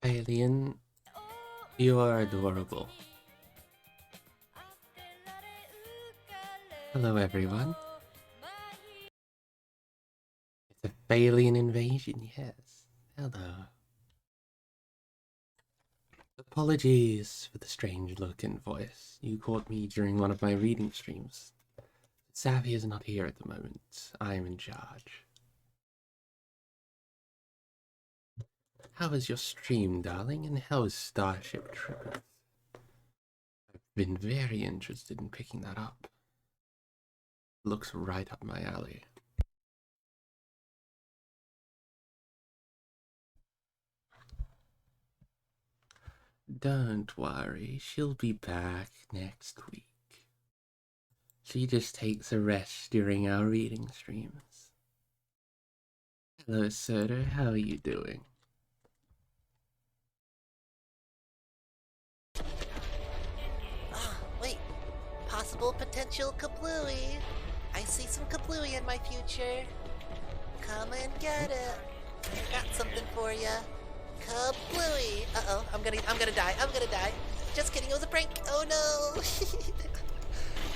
Alien, you are adorable. Hello everyone. It's a Phalian invasion, yes. Hello. Apologies for the strange look and voice. You caught me during one of my reading streams. Savvy is not here at the moment. I am in charge. How was your stream, darling? And how is Starship Troopers? I've been very interested in picking that up. Looks right up my alley. Don't worry, she'll be back next week. She just takes a rest during our reading streams. Hello, Soda, how are you doing? Wait. Possible potential kablooey. I see some kablooey in my future. Come and get it. I got something for ya. Kablooey. Uh-oh, I'm gonna die. Just kidding, it was a prank. Oh no.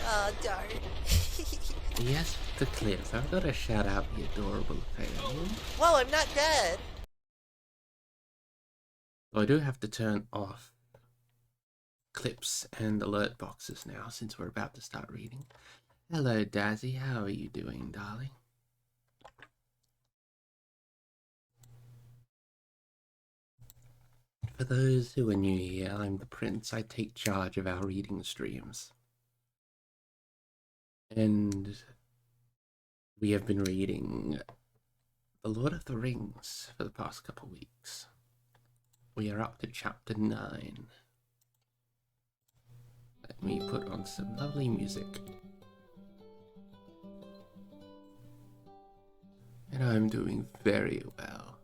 Oh, darn. Yes, the clips. I've got to shout out the adorable Phalian. Whoa, I'm not dead. I do have to turn off clips and alert boxes now since we're about to start reading. Hello, Dazzy. How are you doing, darling? For those who are new here, I'm the Prince. I take charge of our reading streams. And we have been reading The Lord of the Rings for the past couple weeks. We are up to chapter 9. Let me put on some lovely music. And I'm doing very well.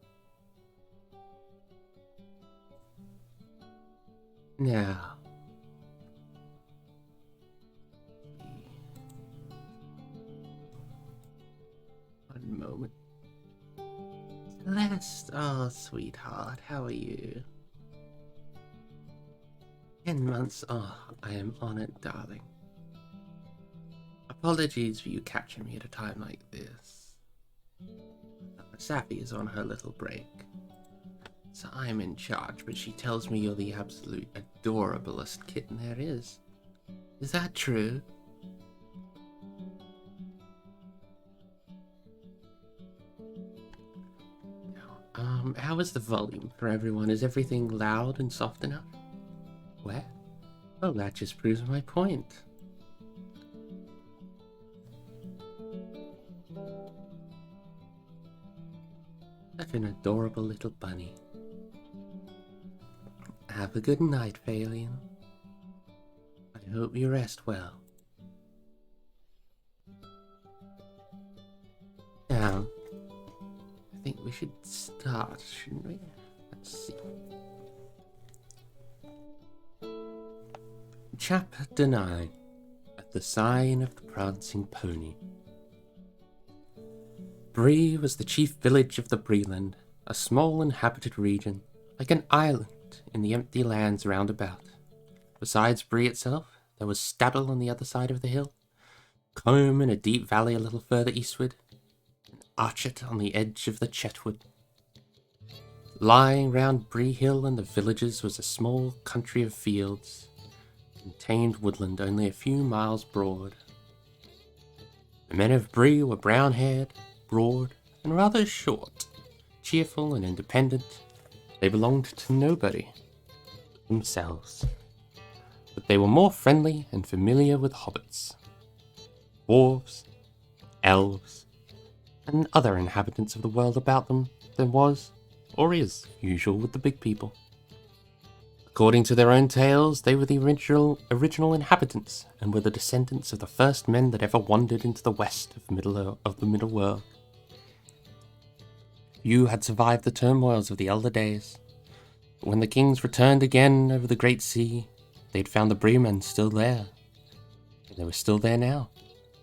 Now, one moment. Celeste, oh sweetheart, how are you? 10 months, oh, I am honored, darling. Apologies for you catching me at a time like this. Sappy is on her little break, so I'm in charge, but she tells me you're the absolute adorablest kitten there is. Is that true? How is the volume for everyone? Is everything loud and soft enough? Where? Oh, that just proves my point. Such an adorable little bunny. Have a good night, Phalian. I hope you rest well. Now, I think we should start, shouldn't we? Let's see. Chapter 9. At the Sign of the Prancing Pony. Bree was the chief village of the Breeland, a small inhabited region, like an island in the empty lands round about. Besides Bree itself, there was Staddle on the other side of the hill, Combe in a deep valley a little further eastward, and Archet on the edge of the Chetwood. Lying round Bree Hill and the villages was a small country of fields, contained woodland only a few miles broad. The men of Bree were brown-haired, broad, and rather short, cheerful and independent. They belonged to nobody but themselves. But they were more friendly and familiar with hobbits, dwarves, elves, and other inhabitants of the world about them than was, or is, usual with the big people. According to their own tales, they were the original inhabitants, and were the descendants of the first men that ever wandered into the west of the Middle World. Few had survived the turmoils of the elder days, but when the kings returned again over the great sea, they'd found the Breemen still there. And they were still there now,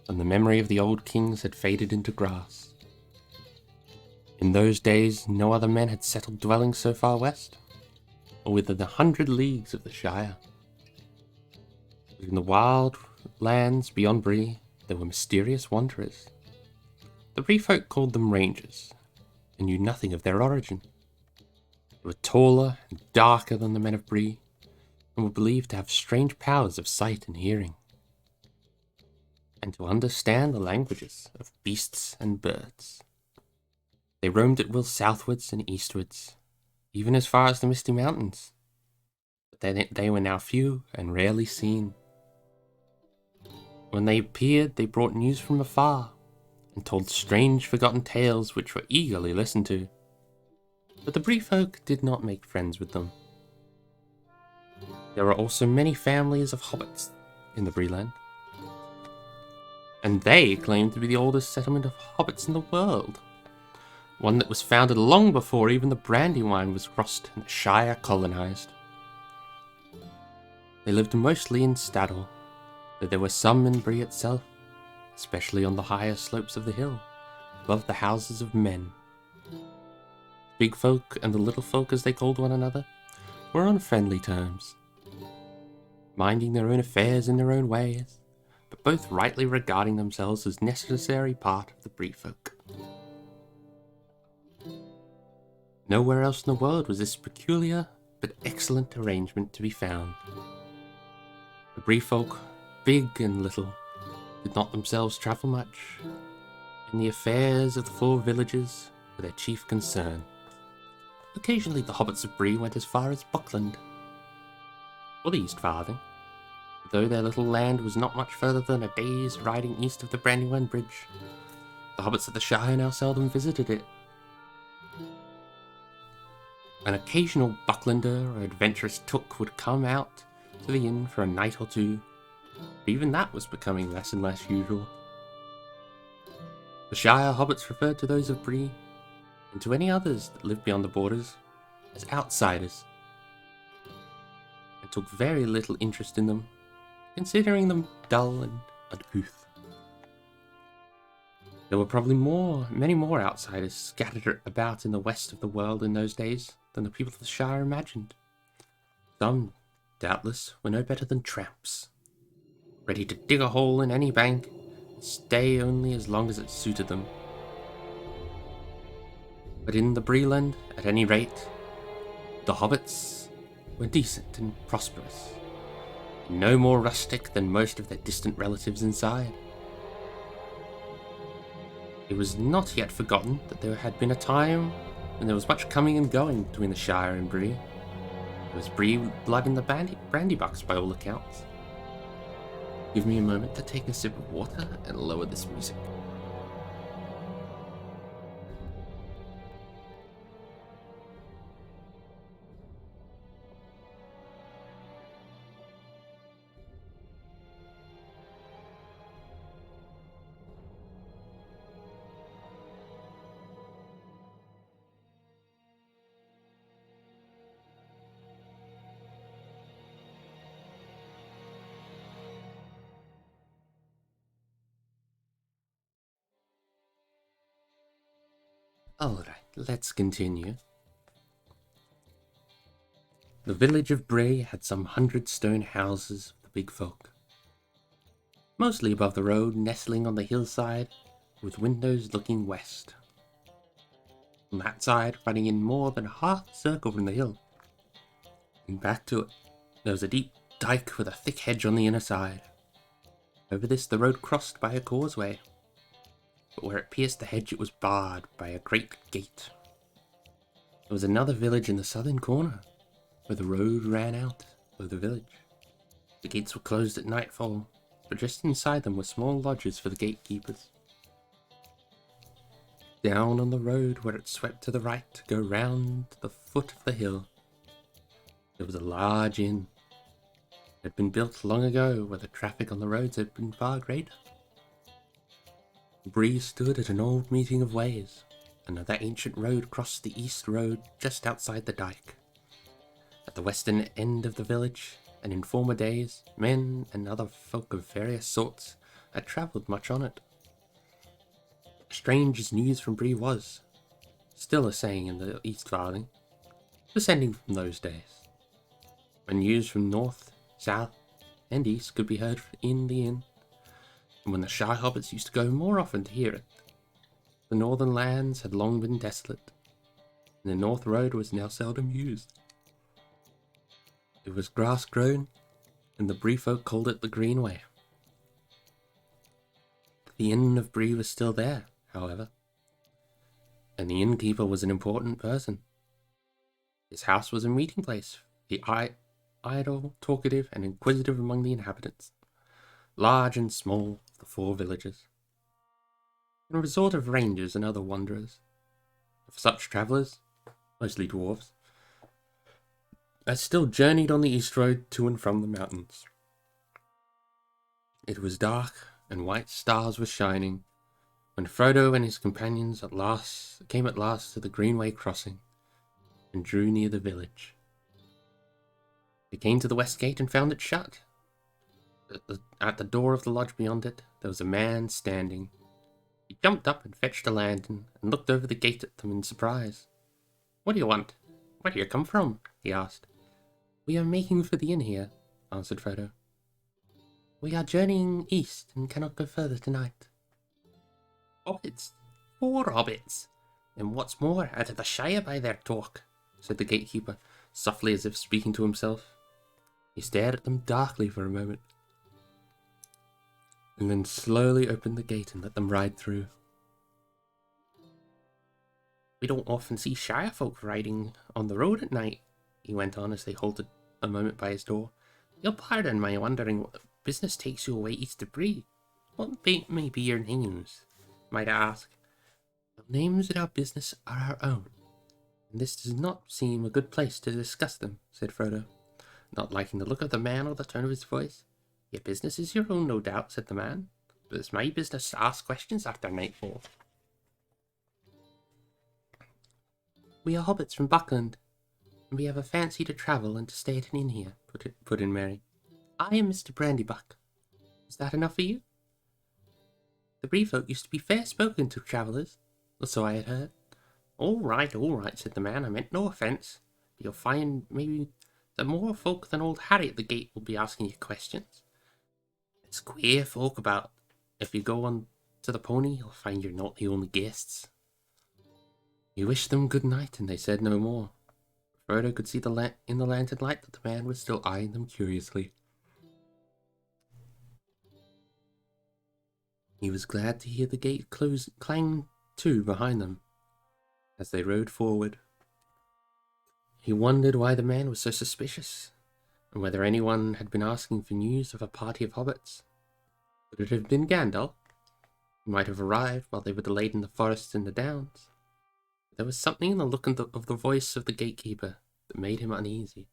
and the memory of the old kings had faded into grass. In those days, no other men had settled dwellings so far west. or within 100 leagues of the Shire. In the wild lands beyond Bree, there were mysterious wanderers. The Bree folk called them rangers, and knew nothing of their origin. They were taller and darker than the men of Bree, and were believed to have strange powers of sight and hearing, and to understand the languages of beasts and birds. They roamed at will southwards and eastwards, even as far as the Misty Mountains, but they were now few and rarely seen. When they appeared, they brought news from afar, and told strange forgotten tales which were eagerly listened to. But the Bree folk did not make friends with them. There were also many families of hobbits in the Breeland, and they claimed to be the oldest settlement of hobbits in the world, one that was founded long before even the Brandywine was crossed and the Shire colonized. They lived mostly in Staddle, though there were some in Bree itself, especially on the higher slopes of the hill, above the houses of men. Big folk and the little folk, as they called one another, were on friendly terms, minding their own affairs in their own ways, but both rightly regarding themselves as necessary part of the Bree folk. Nowhere else in the world was this peculiar but excellent arrangement to be found. The Bree folk, big and little, did not themselves travel much, and the affairs of the 4 villages were their chief concern. Occasionally the hobbits of Bree went as far as Buckland, or the East Farthing, though their little land was not much further than a day's riding east of the Brandywine Bridge. The hobbits of the Shire now seldom visited it. An occasional Bucklander or adventurous took would come out to the inn for a night or two, but even that was becoming less and less usual. The Shire hobbits referred to those of Bree, and to any others that lived beyond the borders, as outsiders, and took very little interest in them, considering them dull and uncouth. There were probably many more outsiders scattered about in the west of the world in those days than the people of the Shire imagined. Some, doubtless, were no better than tramps, ready to dig a hole in any bank and stay only as long as it suited them. But in the Breeland, at any rate, the hobbits were decent and prosperous, and no more rustic than most of their distant relatives inside. It was not yet forgotten that there had been a time when there was much coming and going between the Shire and Bree. There was Bree blood in the Brandybucks by all accounts. Give me a moment to take a sip of water and lower this music. Alright, let's continue. The village of Bray had some 100 stone houses of the big folk, mostly above the road, nestling on the hillside, with windows looking west. On that side, running in more than a half circle from the hill, and back to it, there was a deep dike with a thick hedge on the inner side. Over this the road crossed by a causeway, but where it pierced the hedge it was barred by a great gate. There was another village in the southern corner, where the road ran out of the village. The gates were closed at nightfall, but just inside them were small lodges for the gatekeepers. Down on the road where it swept to the right to go round the foot of the hill, there was a large inn. It had been built long ago, where the traffic on the roads had been far greater. Bree stood at an old meeting of ways. Another ancient road crossed the east road just outside the dike. At the western end of the village, and in former days, men and other folk of various sorts had travelled much on it. Strange as news from Bree was, still a saying in the East Farthing, descending from those days. and news from north, south, and east could be heard in the inn, and when the shy hobbits used to go more often to hear it. The northern lands had long been desolate, and the north road was now seldom used. It was grass grown, and the Bree folk called it the Greenway. The inn of Bree was still there, however, and the innkeeper was an important person. His house was a meeting place for the idle, talkative, and inquisitive among the inhabitants, large and small, of the 4 villages, and a resort of rangers and other wanderers. For such travellers, mostly dwarves, as still journeyed on the east road to and from the mountains. It was dark, and white stars were shining, when Frodo and his companions came at last to the Greenway crossing, and drew near the village. They came to the west gate and found it shut. At the door of the lodge beyond it, there was a man standing. He jumped up and fetched a lantern, and looked over the gate at them in surprise. "What do you want? Where do you come from?" he asked. "We are making for the inn here," answered Frodo. "We are journeying east and cannot go further tonight." "Hobbits? 4 hobbits? And what's more, out of the Shire by their talk," said the gatekeeper, softly as if speaking to himself. He stared at them darkly for a moment, and then slowly opened the gate and let them ride through. "We don't often see Shire folk riding on the road at night," he went on as they halted a moment by his door. "You'll pardon my wondering what business takes you away east of Bree. What may be your names, might I ask?" "Our names and our business are our own, and this does not seem a good place to discuss them," said Frodo, not liking the look of the man or the tone of his voice. "Your business is your own, no doubt," said the man, "but it's my business to ask questions after nightfall." "We are hobbits from Buckland, and we have a fancy to travel and to stay at an inn here," put in Mary. "I am Mr. Brandybuck. Is that enough for you? The Bree folk used to be fair spoken to travellers, or so I had heard." All right, said the man. "I meant no offence, but you'll find maybe that more folk than old Harry at the gate will be asking you questions. It's queer folk about. If you go on to the pony, you'll find you're not the only guests." He wished them good night, and they said no more. Frodo could see in the lantern light that the man was still eyeing them curiously. He was glad to hear the gate clang to behind them as they rode forward. He wondered why the man was so suspicious, and whether anyone had been asking for news of a party of hobbits. Could it have been Gandalf? He might have arrived while they were delayed in the forests and the downs. But there was something in the look of the voice of the gatekeeper that made him uneasy.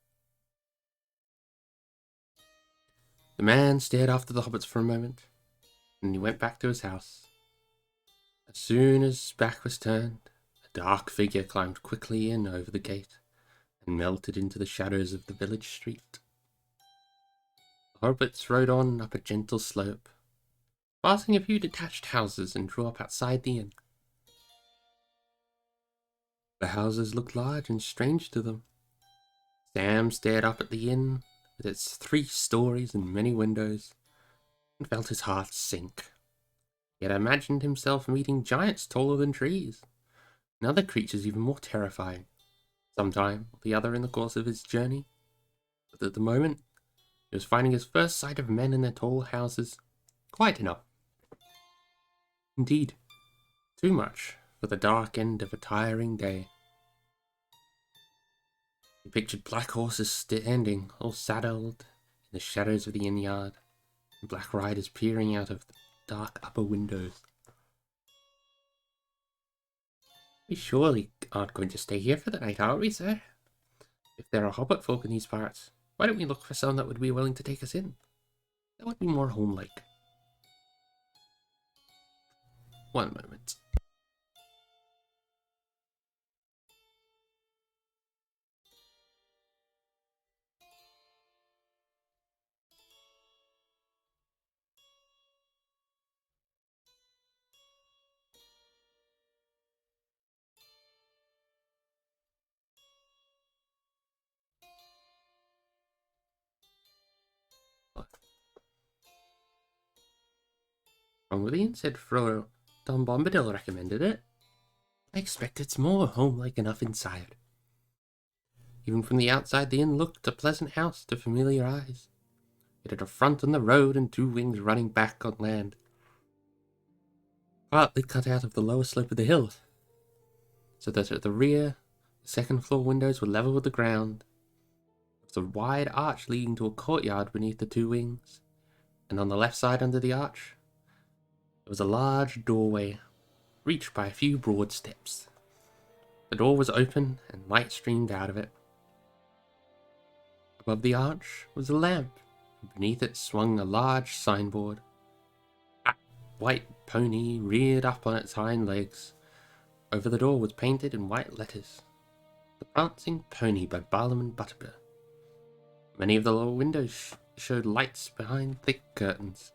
The man stared after the hobbits for a moment, and he went back to his house. As soon as his back was turned, a dark figure climbed quickly in over the gate and melted into the shadows of the village street. The hobbits rode on up a gentle slope, passing a few detached houses, and drew up outside the inn. The houses looked large and strange to them. Sam stared up at the inn with its 3 stories and many windows, and felt his heart sink. He had imagined himself meeting giants taller than trees, and other creatures even more terrifying, sometime or the other in the course of his journey. But at the moment, he was finding his first sight of men in their tall houses quite enough. Indeed, too much for the dark end of a tiring day. He pictured black horses standing, all saddled, in the shadows of the inn yard, and black riders peering out of the dark upper windows. "We surely aren't going to stay here for the night, are we, sir? If there are hobbit folk in these parts, why don't we look for some that would be willing to take us in? That would be more homelike." One moment. Wrong with Ian, said Frodo. Don Bombadil recommended it. I expect it's more home-like enough inside. Even from the outside, the inn looked a pleasant house to familiar eyes. It had a front on the road and 2 wings running back on land, partly cut out of the lower slope of the hill, so that at the rear, the second-floor windows were level with the ground. There was a wide arch leading to a courtyard beneath the 2 wings, and on the left side under the arch, there was a large doorway, reached by a few broad steps. The door was open, and light streamed out of it. Above the arch was a lamp, and beneath it swung a large signboard. A white pony reared up on its hind legs. Over the door was painted in white letters, "The Prancing Pony by Barlam and Butterbur." Many of the lower windows showed lights behind thick curtains.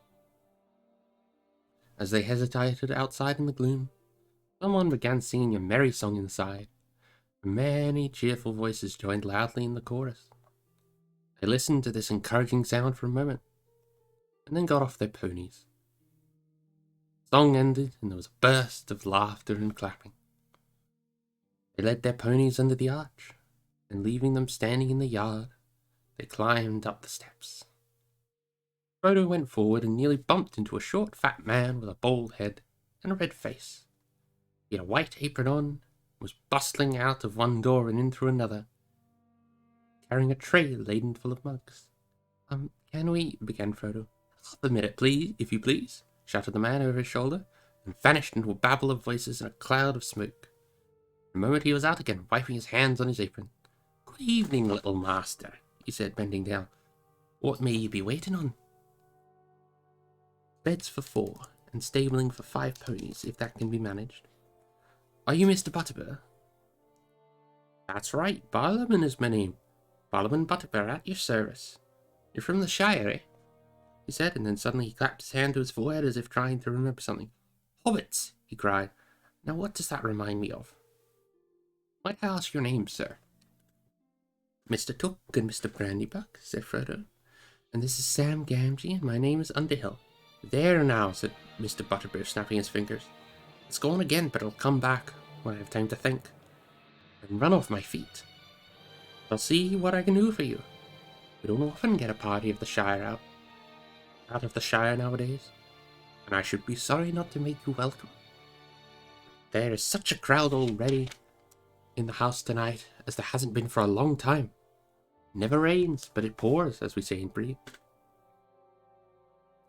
As they hesitated outside in the gloom, someone began singing a merry song inside, and many cheerful voices joined loudly in the chorus. They listened to this encouraging sound for a moment, and then got off their ponies. The song ended, and there was a burst of laughter and clapping. They led their ponies under the arch, and leaving them standing in the yard, they climbed up the steps. Frodo went forward and nearly bumped into a short, fat man with a bald head and a red face. He had a white apron on, and was bustling out of one door and in through another, carrying a tray laden full of mugs. Can we—" began Frodo. "Half a minute, please, if you please," shouted the man over his shoulder, and vanished into a babble of voices and a cloud of smoke. In a moment he was out again, wiping his hands on his apron. "Good evening, little master," he said, bending down. "What may you be waiting on?" "Beds for 4, and stabling for 5 ponies, if that can be managed." "Are you Mr. Butterbur?" "That's right, Barlaman is my name. Barlaman Butterbur, at your service. You're from the Shire, eh?" he said, and then suddenly he clapped his hand to his forehead as if trying to remember something. "Hobbits!" he cried. "Now what does that remind me of?" "Might I ask your name, sir?" "Mr. Took and Mr. Brandybuck," said Frodo. "And this is Sam Gamgee, and my name is Underhill." "There now," said Mr. Butterbur, snapping his fingers. "It's gone again, but it'll come back when I have time to think, and run off my feet. I'll see what I can do for you. We don't often get a party of the Shire out of the Shire nowadays, and I should be sorry not to make you welcome. There is such a crowd already in the house tonight as there hasn't been for a long time. It never rains, but it pours, as we say in Bree."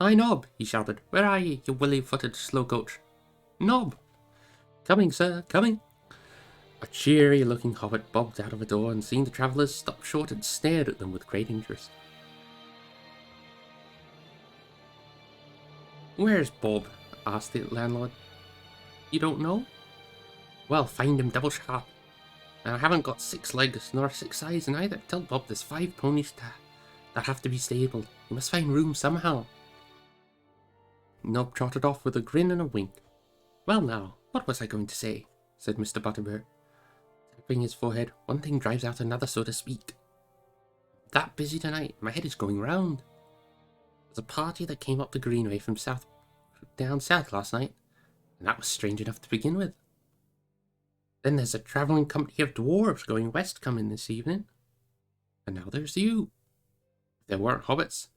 "Hi, Nob," he shouted. "Where are you willy-footed slow coach? Nob!" "Coming, sir, coming." A cheery-looking hobbit bobbed out of a door, and seeing the travellers, stopped short and stared at them with great interest. "Where's Bob?" asked the landlord. "You don't know? Well, find him double sharp. And I haven't got 6 legs, nor 6 eyes neither. Tell Bob there's 5 ponies that have to be stabled. You must find room somehow." Nob trotted off with a grin and a wink. "Well now, what was I going to say?" said Mr. Butterbur, tapping his forehead. "One thing drives out another, so to speak. That busy tonight, my head is going round. There's a party that came up the Greenway from down south last night, and that was strange enough to begin with. Then there's a travelling company of dwarves going west coming this evening, and now there's you. If there weren't hobbits,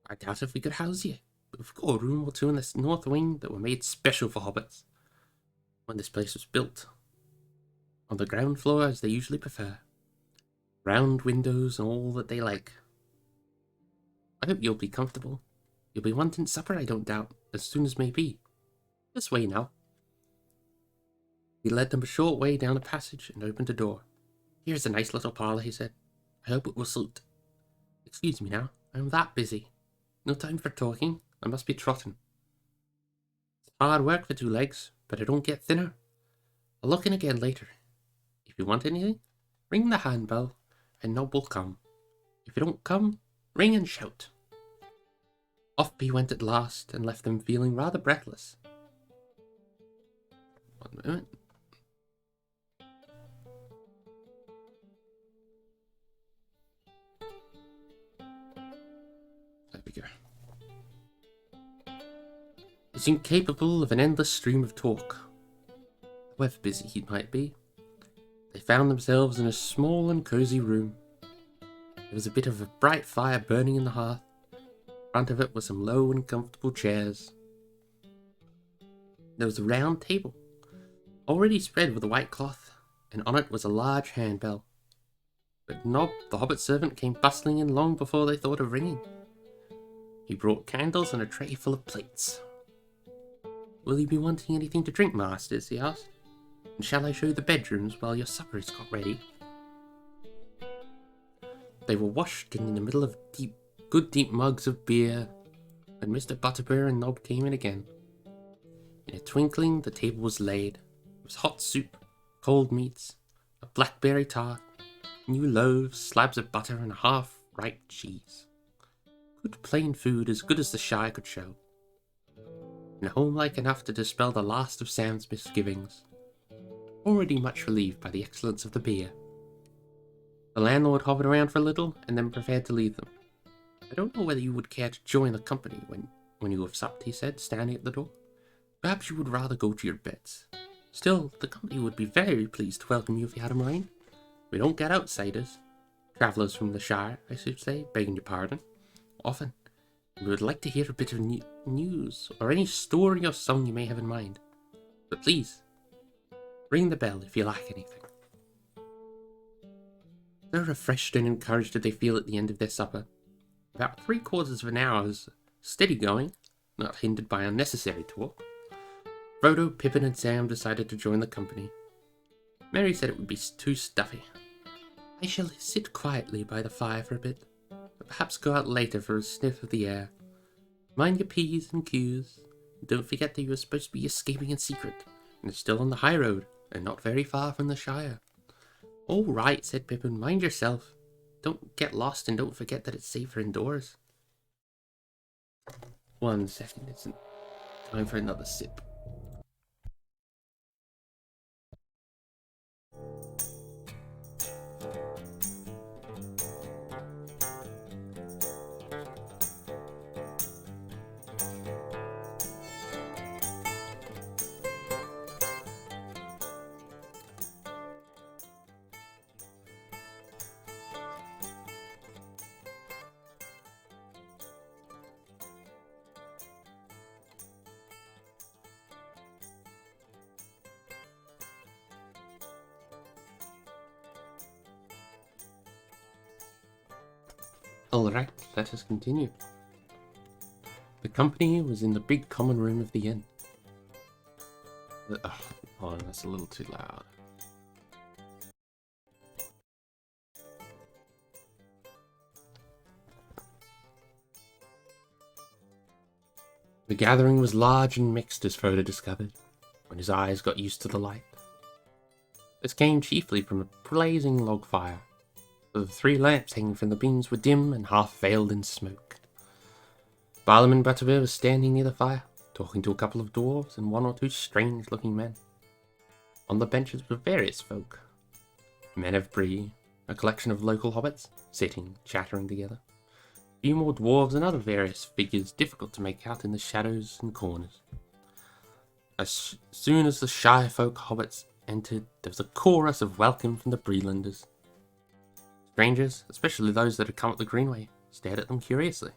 I doubt if we could house you. But we've got a room or 2 in this north wing that were made special for hobbits when this place was built. On the ground floor, as they usually prefer. Round windows and all that they like. I hope you'll be comfortable. You'll be wanting supper, I don't doubt, as soon as may be. This way now." He led them a short way down a passage and opened a door. "Here's a nice little parlour," he said. "I hope it will suit. Excuse me now, I'm that busy. No time for talking, I must be trotting. It's hard work for 2 legs, but I don't get thinner. I'll look in again later. If you want anything, ring the handbell, and Nob will come. If you don't come, ring and shout." Off he went at last, and left them feeling rather breathless. One moment. There we go. is incapable of an endless stream of talk. However busy he might be, they found themselves in a small and cozy room. There was a bit of a bright fire burning in the hearth. In front of it were some low and comfortable chairs. There was a round table, already spread with a white cloth, and on it was a large handbell. But Nob, the hobbit servant, came bustling in long before they thought of ringing. He brought candles and a tray full of plates. "Will you be wanting anything to drink, masters?" he asked. "And shall I show you the bedrooms while your supper is got ready?" They were washed in the middle of good deep mugs of beer, when Mr. Butterbur and Nob came in again. In a twinkling, the table was laid. It was hot soup, cold meats, a blackberry tart, new loaves, slabs of butter, and a half-ripe cheese. Good plain food, as good as the Shire could show, and home-like enough to dispel the last of Sam's misgivings, already much relieved by the excellence of the beer. The landlord hovered around for a little, and then prepared to leave them. "I don't know whether you would care to join the company when you have supped," he said, standing at the door. "Perhaps you would rather go to your beds. Still, the company would be very pleased to welcome you if you had a mind. We don't get outsiders, travellers from the Shire, I should say, begging your pardon, often. We would like to hear a bit of news, or any story or song you may have in mind. But please, ring the bell if you lack anything." So refreshed and encouraged did they feel at the end of their supper. About 3/4 of an hour's steady going, not hindered by unnecessary talk, Frodo, Pippin, and Sam decided to join the company. Mary said it would be too stuffy. "I shall sit quietly by the fire for a bit, but perhaps go out later for a sniff of the air. Mind your P's and Q's, and don't forget that you are supposed to be escaping in secret, and are still on the high road, and not very far from the Shire." "All right," said Pippin. "Mind yourself. Don't get lost, and don't forget that it's safer indoors." 1 second, it's time for another sip. Alright, let us continue. The company was in the big common room of the inn. Oh, that's a little too loud. The gathering was large and mixed, as Frodo discovered, when his eyes got used to the light. This came chiefly from a blazing log fire. The 3 lamps hanging from the beams were dim and half veiled in smoke. Barlam and Butterbur was standing near the fire, talking to a couple of dwarves and 1 or 2 strange-looking men. On the benches were various folk. Men of Bree, a collection of local hobbits, sitting, chattering together. A few more dwarves and other various figures difficult to make out in the shadows and corners. As soon as the Shire folk hobbits entered, there was a chorus of welcome from the Breelanders. Strangers, especially those that had come up the Greenway, stared at them curiously.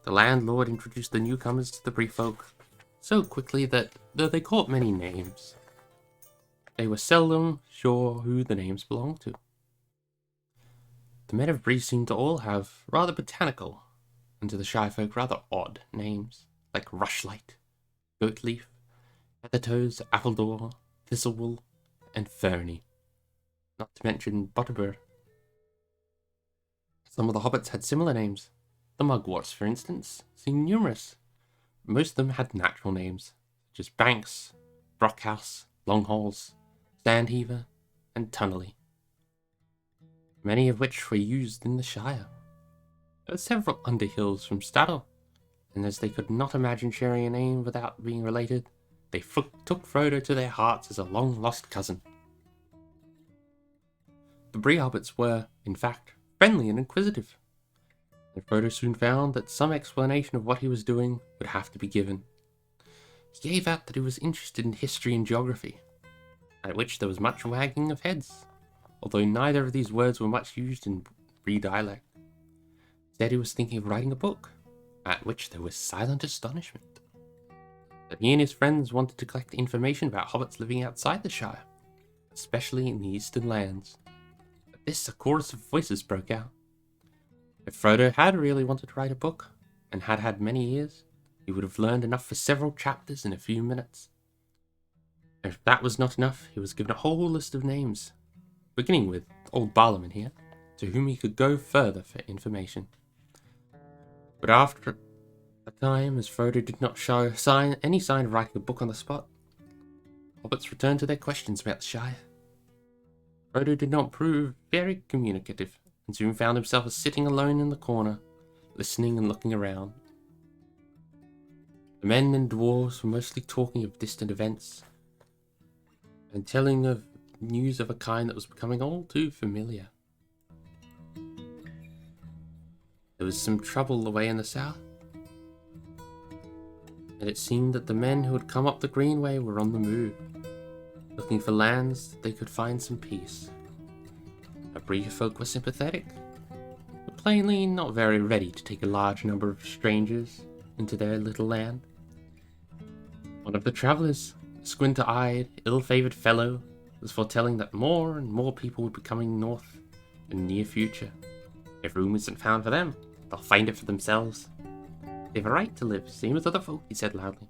The landlord introduced the newcomers to the Bree folk so quickly that, though they caught many names, they were seldom sure who the names belonged to. The men of Bree seemed to all have rather botanical, and to the Shire folk rather odd names, like Rushlight, Goatleaf, Heathertoes, Appledore, Thistlewool, and Ferny, not to mention Butterbur. Some of the hobbits had similar names. The Mugworts, for instance, seemed numerous. Most of them had natural names, such as Banks, Brockhouse, Longhalls, Sandheaver, and Tunnelly, many of which were used in the Shire. There were several Underhills from Staddle, and as they could not imagine sharing a name without being related, they took Frodo to their hearts as a long-lost cousin. The Bree hobbits were, in fact, friendly and inquisitive, and Frodo soon found that some explanation of what he was doing would have to be given. He gave out that he was interested in history and geography, at which there was much wagging of heads, although neither of these words were much used in Bree dialect. Instead, he was thinking of writing a book, at which there was silent astonishment. That he and his friends wanted to collect information about hobbits living outside the Shire, especially in the eastern lands. At this, a chorus of voices broke out. If Frodo had really wanted to write a book, and had had many years, he would have learned enough for several chapters in a few minutes. If that was not enough, he was given a whole list of names, beginning with old Barlaman here, to whom he could go further for information. But after a time, as Frodo did not show any sign of writing a book on the spot, hobbits returned to their questions about the Shire. Frodo did not prove very communicative, and soon found himself sitting alone in the corner, listening and looking around. The men and dwarves were mostly talking of distant events, and telling of news of a kind that was becoming all too familiar. There was some trouble away in the south, and it seemed that the men who had come up the Greenway were on the move, looking for lands that they could find some peace. The Bree folk were sympathetic, but plainly not very ready to take a large number of strangers into their little land. One of the travellers, a squint-eyed, ill-favoured fellow, was foretelling that more and more people would be coming north in the near future. If room isn't found for them, they'll find it for themselves. They've a right to live, same as other folk, he said loudly.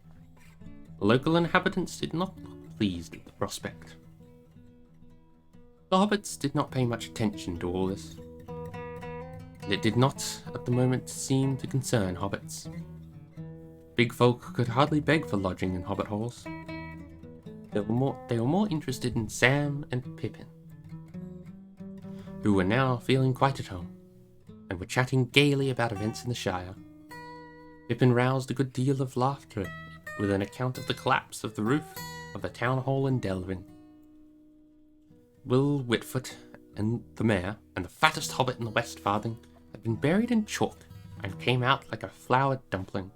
The local inhabitants did not look pleased with the prospect. The hobbits did not pay much attention to all this, and it did not, at the moment, seem to concern hobbits. Big folk could hardly beg for lodging in hobbit halls. They were more interested in Sam and Pippin, who were now feeling quite at home, and were chatting gaily about events in the Shire. Pippin roused a good deal of laughter with an account of the collapse of the roof of the town hall in Delvin. Will Whitfoot and the mayor, and the fattest hobbit in the West Farthing, had been buried in chalk, and came out like a floured dumpling.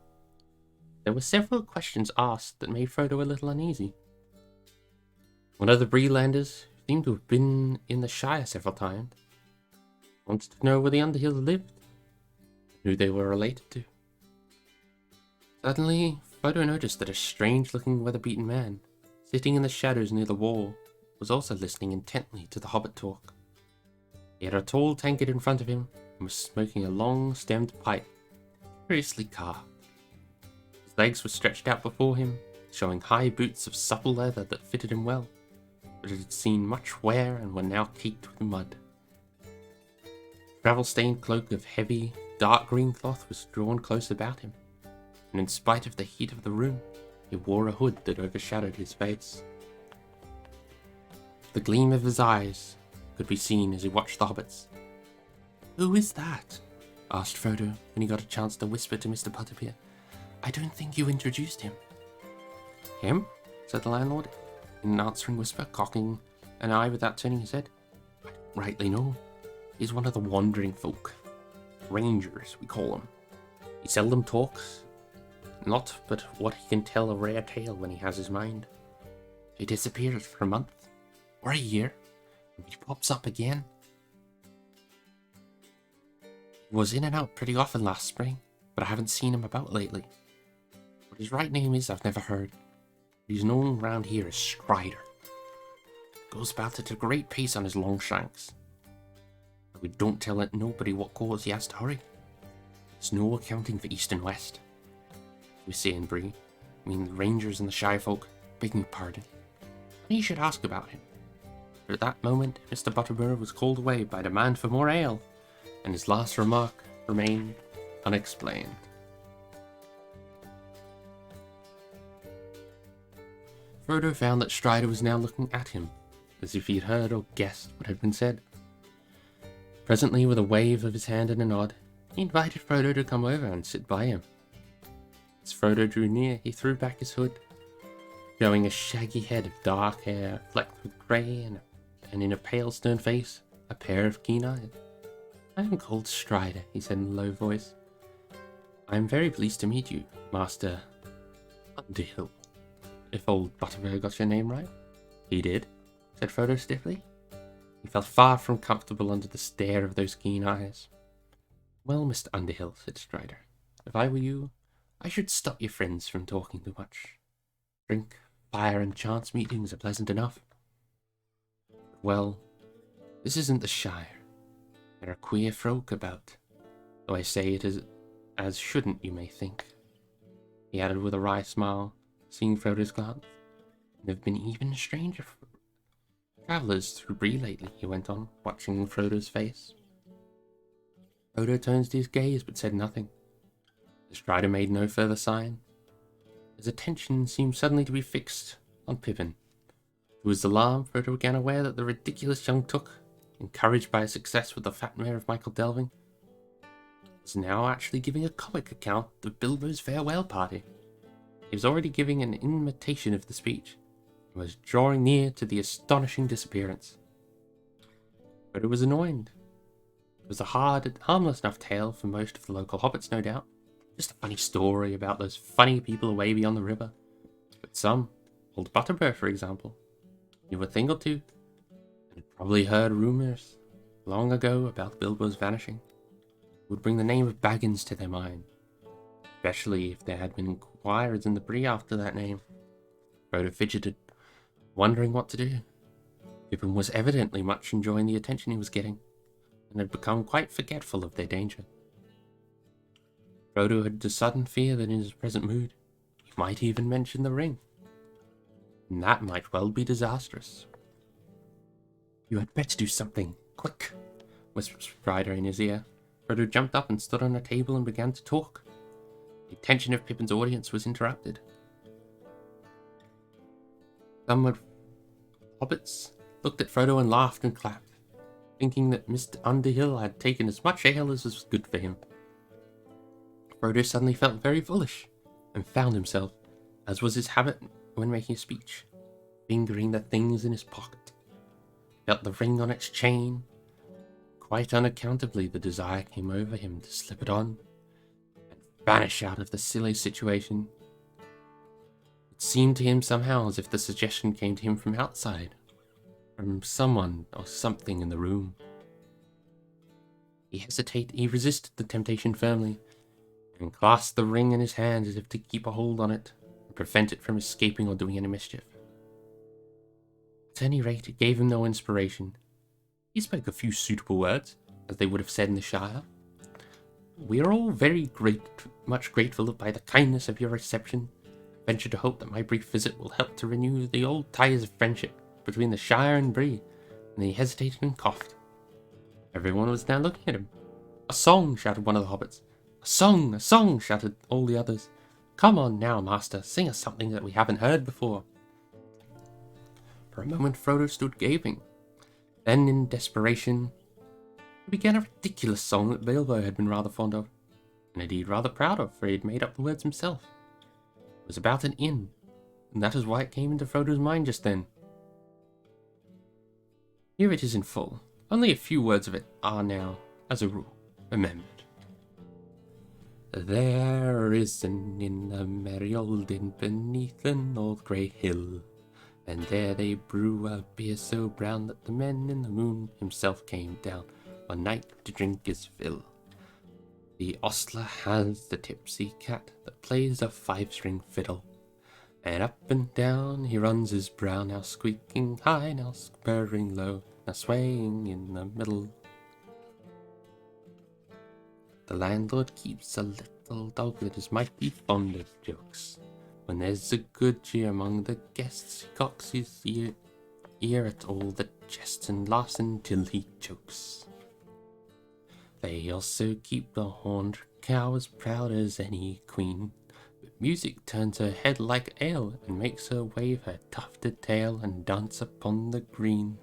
There were several questions asked that made Frodo a little uneasy. One of the Breelanders, who seemed to have been in the Shire several times, wanted to know where the Underhills lived, and who they were related to. Suddenly, Frodo noticed that a strange-looking, weather-beaten man, sitting in the shadows near the wall, was also listening intently to the hobbit talk. He had a tall tankard in front of him, and was smoking a long-stemmed pipe, curiously carved. His legs were stretched out before him, showing high boots of supple leather that fitted him well, but it had seen much wear and were now caked with mud. A travel-stained cloak of heavy, dark green cloth was drawn close about him, and in spite of the heat of the room, he wore a hood that overshadowed his face. The gleam of his eyes could be seen as he watched the hobbits. "Who is that?" asked Frodo when he got a chance to whisper to Mr. Butterbeer. "I don't think you introduced him." "Him?" said the landlord, in an answering whisper, cocking an eye without turning his head. "I don't rightly know. He's one of the wandering folk. Rangers, we call him. He seldom talks, not but what he can tell a rare tale when he has his mind. He disappears for a month, or a year, and he pops up again. He was in and out pretty often last spring, but I haven't seen him about lately. What his right name is, I've never heard. He's known round here as Strider. Goes about at a great pace on his long shanks. But we don't tell nobody what cause he has to hurry. There's no accounting for east and west. We say in Bree, I mean the rangers and the shy folk, begging your pardon. And you should ask about him." But at that moment, Mr. Butterbur was called away by demand for more ale, and his last remark remained unexplained. Frodo found that Strider was now looking at him, as if he had heard or guessed what had been said. Presently, with a wave of his hand and a nod, he invited Frodo to come over and sit by him. As Frodo drew near, he threw back his hood, showing a shaggy head of dark hair flecked with grey, and in a pale, stern face, a pair of keen eyes. "I am called Strider," he said in a low voice. "I am very pleased to meet you, Master Underhill." if old Butterbur got your name right. He did, said Frodo stiffly. He felt far from comfortable under the stare of those keen eyes. Well, Mr. Underhill, said Strider, if I were you, I should stop your friends from talking too much. Drink, fire, and chance meetings are pleasant enough. Well, this isn't the Shire. There are queer folk about, though I say it as shouldn't, you may think. He added with a wry smile, seeing Frodo's glance. There have been even stranger travellers through Bree lately, he went on, watching Frodo's face. Frodo turned his gaze, but said nothing. The Strider made no further sign. His attention seemed suddenly to be fixed on Pippin. To his alarm, Frodo began aware that the ridiculous young Took, encouraged by his success with the fat mare of Michael Delving, was now actually giving a comic account of Bilbo's farewell party. He was already giving an imitation of the speech, and was drawing near to the astonishing disappearance. Frodo was annoyed. It was a harmless enough tale for most of the local hobbits, no doubt. Just a funny story about those funny people away beyond the river. But some, old Butterbur for example, knew a thing or two, and had probably heard rumours long ago about Bilbo's vanishing. It would bring the name of Baggins to their mind, especially if there had been inquirers in the Bree after that name. Frodo fidgeted, wondering what to do. Pippin was evidently much enjoying the attention he was getting, and had become quite forgetful of their danger. Frodo had a sudden fear that in his present mood, he might even mention the ring. And that might well be disastrous. You had better do something, quick, whispered Strider in his ear. Frodo jumped up and stood on a table and began to talk. The attention of Pippin's audience was interrupted. Some of the hobbits looked at Frodo and laughed and clapped, thinking that Mr. Underhill had taken as much ale as was good for him. Frodo suddenly felt very foolish, and found himself, as was his habit when making a speech, fingering the things in his pocket. He felt the ring on its chain. Quite unaccountably, the desire came over him to slip it on, and vanish out of the silly situation. It seemed to him somehow as if the suggestion came to him from outside, from someone or something in the room. He resisted the temptation firmly, and clasped the ring in his hand as if to keep a hold on it, and prevent it from escaping or doing any mischief. At any rate, it gave him no inspiration. He spoke a few suitable words, as they would have said in the Shire. We are all very much grateful by the kindness of your reception. I venture to hope that my brief visit will help to renew the old ties of friendship between the Shire and Bree. And he hesitated and coughed. Everyone was now looking at him. A song, shouted one of the hobbits. A song, shouted all the others. Come on now, master, sing us something that we haven't heard before. For a moment Frodo stood gaping. Then, in desperation, he began a ridiculous song that Bilbo had been rather fond of, and indeed rather proud of, for he had made up the words himself. It was about an inn, and that is why it came into Frodo's mind just then. Here it is in full. Only a few words of it are now, as a rule, remembered. There is an inn, a merry old inn, beneath an old grey hill, and there they brew a beer so brown that the men in the moon himself came down one night to drink his fill. The ostler has the tipsy cat that plays a 5-string fiddle, and up and down he runs his brow, now squeaking high, now purring low, now swaying in the middle. The landlord keeps a little dog that is mighty fond of jokes. When there's a good cheer among the guests, he cocks his ear at all the jests and laughs until he chokes. They also keep the horned cow as proud as any queen, but music turns her head like ale, and makes her wave her tufted tail and dance upon the green.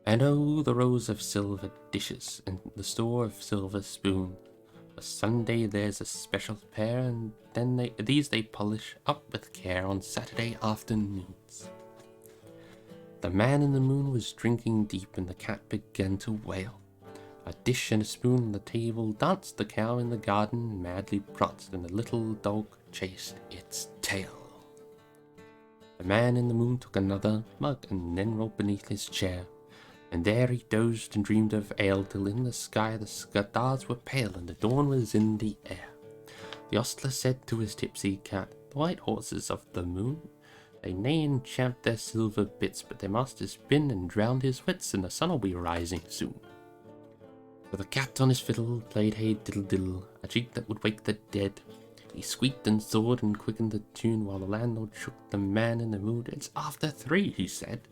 And oh, the rows of silver dishes, and the store of silver spoons. For Sunday there's a special pair, and then these they polish up with care on Saturday afternoons. The man in the moon was drinking deep, and the cat began to wail. A dish and a spoon on the table danced, the cow in the garden madly pranced, and the little dog chased its tail. The man in the moon took another mug and then rolled beneath his chair, and there he dozed and dreamed of ale till in the sky the stars were pale and the dawn was in the air. The ostler said to his tipsy cat, "The white horses of the moon, they neigh and champ their silver bits, but their master's spin and drowned his wits, and the sun'll be rising soon." For the cat on his fiddle played hey diddle diddle, a jig that would wake the dead. He squeaked and soared and quickened the tune, while the landlord shook the man in the moon. "It's after 3, he said.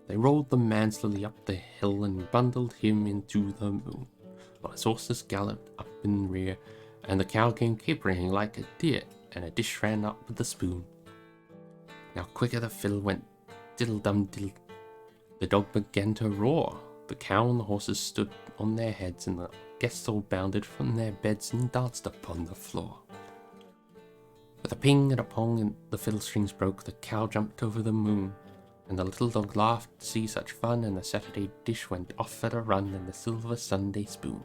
They rolled the man slowly up the hill and bundled him into the moon, while his horses galloped up in rear, and the cow came capering like a deer, and a dish ran up with the spoon. Now quicker the fiddle went diddle-dum-diddle. The dog began to roar. The cow and the horses stood on their heads, and the guests all bounded from their beds and danced upon the floor. With a ping and a pong and the fiddle strings broke, the cow jumped over the moon, and the little dog laughed to see such fun, and the Saturday dish went off at a run, and the silver Sunday spoon.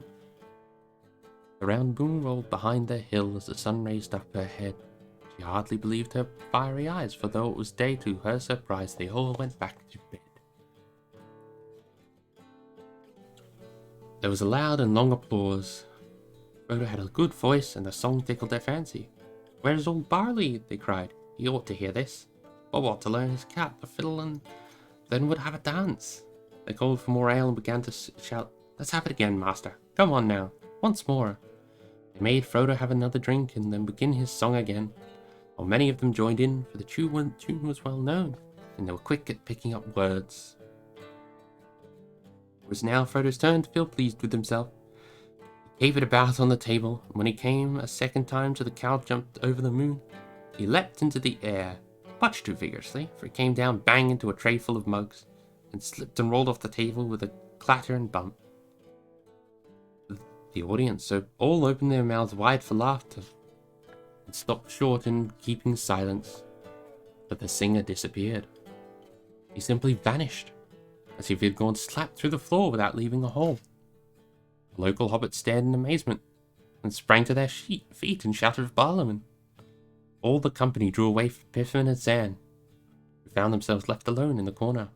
The round moon rolled behind the hill as the sun raised up her head. She hardly believed her fiery eyes, for though it was day, to her surprise they all went back to bed. There was a loud and long applause. Frodo had a good voice, and the song tickled their fancy. "Where's old Barley?" they cried. "He ought to hear this. Bob ought to learn his cat the fiddle, and then would have a dance." They called for more ale and began to shout, "Let's have it again, master. Come on now, once more." They made Frodo have another drink and then begin his song again, while many of them joined in, for the tune was well known, and they were quick at picking up words. It was now Frodo's turn to feel pleased with himself. He capered about on the table, and when he came a second time to the cow jumped over the moon, he leapt into the air, much too vigorously, for he came down bang into a tray full of mugs, and slipped and rolled off the table with a clatter and bump. The audience all opened their mouths wide for laughter, and stopped short in keeping silence, but the singer disappeared. He simply vanished, as if he had gone slap through the floor without leaving a hole. The local hobbits stared in amazement, and sprang to their feet and shouted for Barlaman. All the company drew away from Piffin and Zan, who found themselves left alone in the corner,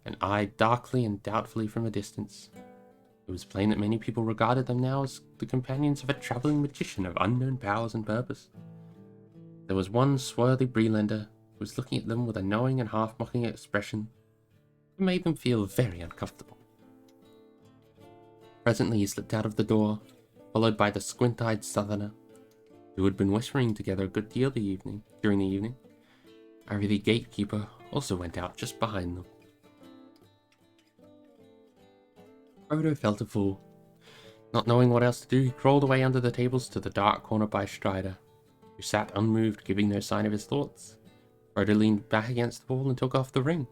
and eyed darkly and doubtfully from a distance. It was plain that many people regarded them now as the companions of a travelling magician of unknown powers and purpose. There was one swarthy Breelander who was looking at them with a knowing and half-mocking expression that made them feel very uncomfortable. Presently he slipped out of the door, followed by the squint-eyed southerner, who had been whispering together a good deal during the evening. Harry the gatekeeper also went out just behind them. Frodo felt a fool. Not knowing what else to do, he crawled away under the tables to the dark corner by Strider, who sat unmoved, giving no sign of his thoughts. Frodo leaned back against the wall and took off the ring.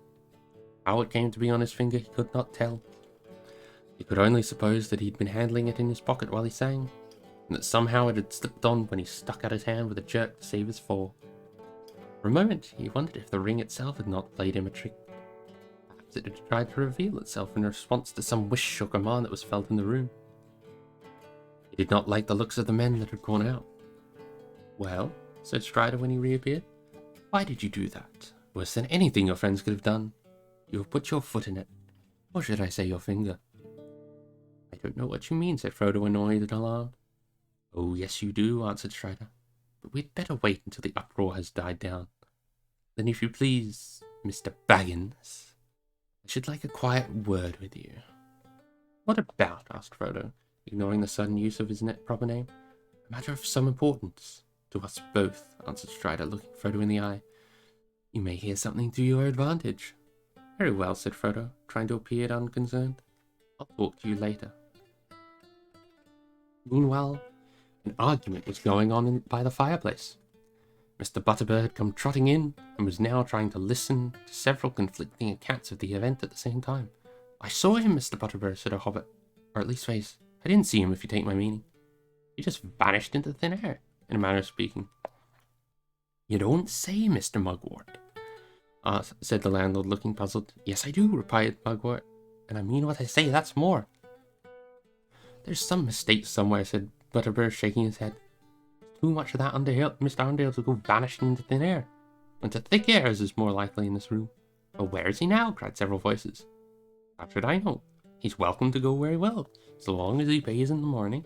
How it came to be on his finger he could not tell. He could only suppose that he'd been handling it in his pocket while he sang, and that somehow it had slipped on when he stuck out his hand with a jerk to save his fall. For a moment he wondered if the ring itself had not played him a trick. Perhaps it had tried to reveal itself in response to some wish or command that was felt in the room. He did not like the looks of the men that had gone out. "Well," said Strider when he reappeared, "why did you do that? Worse than anything your friends could have done. You have put your foot in it. Or should I say your finger?" "I don't know what you mean," said Frodo, annoyed and alarmed. "Oh, yes you do," answered Strider. "But we'd better wait until the uproar has died down. Then if you please, Mr. Baggins, I should like a quiet word with you." "What about?" asked Frodo, ignoring the sudden use of his proper name. "A matter of some importance. To us both," answered Strider, looking Frodo in the eye. "You may hear something to your advantage." "Very well," said Frodo, trying to appear unconcerned. "I'll talk to you later." Meanwhile, an argument was going on by the fireplace. Mr. Butterbur had come trotting in, and was now trying to listen to several conflicting accounts of the event at the same time. "I saw him, Mr. Butterbur," said a hobbit. "Or at least, I didn't see him, if you take my meaning. He just vanished into thin air, in a manner of speaking." "You don't say, Mr. Mugwort," said the landlord, looking puzzled. "Yes, I do," replied Mugwort, "and I mean what I say, that's more." "There's some mistake somewhere," said Butterbur, shaking his head. "Too much of that Mr. Underhill to go vanishing into thin air. And to thick airs is more likely in this room. But where is he now? Cried several voices. How should I know? He's welcome to go where he will, so long as he pays in the morning.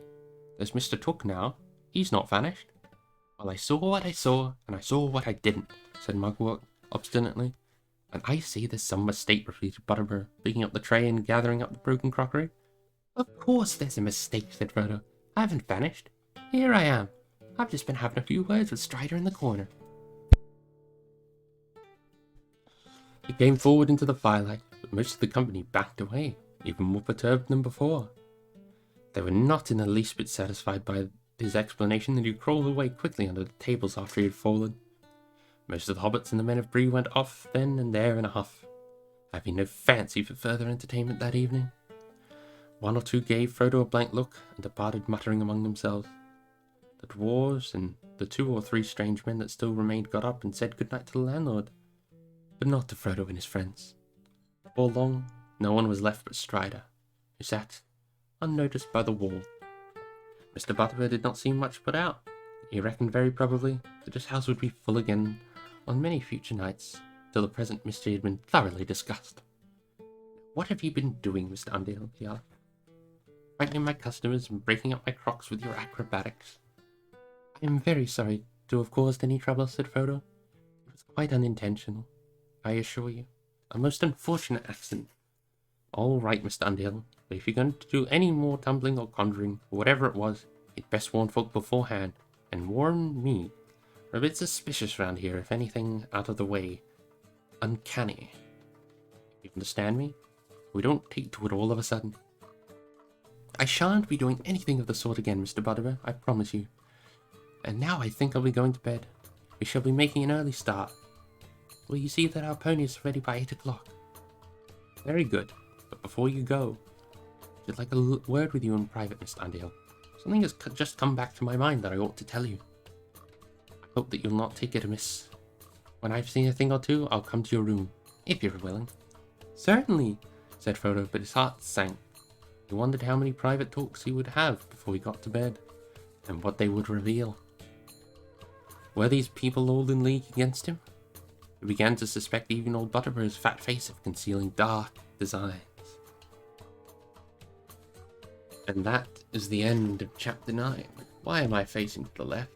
There's Mr. Tuck now. He's not vanished. Well, I saw what I saw, and I saw what I didn't, said Mugwort obstinately. And I see there's some mistake, repeated Butterbur, picking up the tray and gathering up the broken crockery. Of course there's a mistake, said Frodo. I haven't vanished. Here I am. I've just been having a few words with Strider in the corner. He came forward into the firelight, but most of the company backed away, even more perturbed than before. They were not in the least bit satisfied by his explanation, and he crawled away quickly under the tables after he had fallen. Most of the hobbits and the men of Bree went off then and there in a huff, having no fancy for further entertainment that evening. One or two gave Frodo a blank look and departed muttering among themselves. The dwarves and the 2 or 3 strange men that still remained got up and said goodnight to the landlord, but not to Frodo and his friends. Before long, no one was left but Strider, who sat unnoticed by the wall. Mr. Butterbur did not seem much put out. He reckoned very probably that his house would be full again on many future nights, till the present mystery had been thoroughly discussed. What have you been doing, Mr. Undale? He asked. Frightening my customers and breaking up my crocks with your acrobatics. I am very sorry to have caused any trouble, said Frodo. It was quite unintentional, I assure you. A most unfortunate accident. All right, Mr. Undale, but if you're going to do any more tumbling or conjuring, or whatever it was, you'd best warn folk beforehand, and warn me. We're a bit suspicious round here, if anything out of the way. Uncanny. You understand me? We don't take to it all of a sudden. I shan't be doing anything of the sort again, Mr. Butterbur, I promise you. And now I think I'll be going to bed. We shall be making an early start. Will you see that our pony is ready by 8 o'clock? Very good. But before you go, I'd like a word with you in private, Mr. Undale. Something has just come back to my mind that I ought to tell you. I hope that you'll not take it amiss. When I've seen a thing or two, I'll come to your room, if you're willing. Certainly, said Frodo, but his heart sank. He wondered how many private talks he would have before he got to bed, and what they would reveal. Were these people all in league against him? He began to suspect even old Butterbur's fat face of concealing dark designs. And that is the end of Chapter 9. Why am I facing to the left?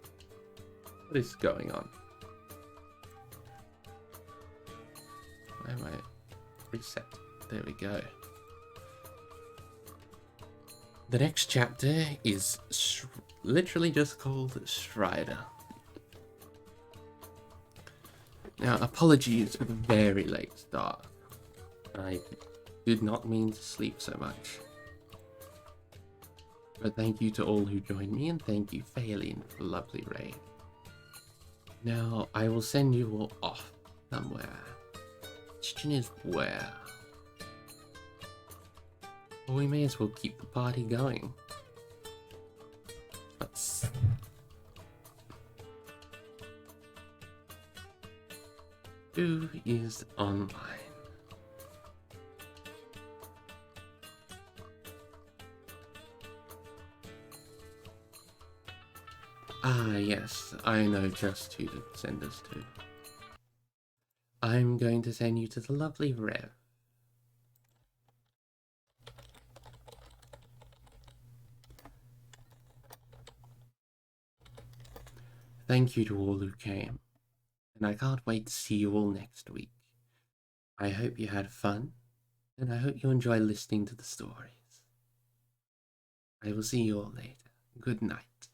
What is going on? Why am I... Reset. There we go. The next chapter is literally just called Strider. Now, apologies for the very late start. I did not mean to sleep so much. But thank you to all who joined me, and thank you, Phaelin, for the lovely raid. Now, I will send you all off somewhere. Question is where? Well, we may as well keep the party going. Let's... Who is online? Ah, yes, I know just who to send us to. I'm going to send you to the lovely Rev. Thank you to all who came, and I can't wait to see you all next week. I hope you had fun, and I hope you enjoy listening to the stories. I will see you all later. Good night.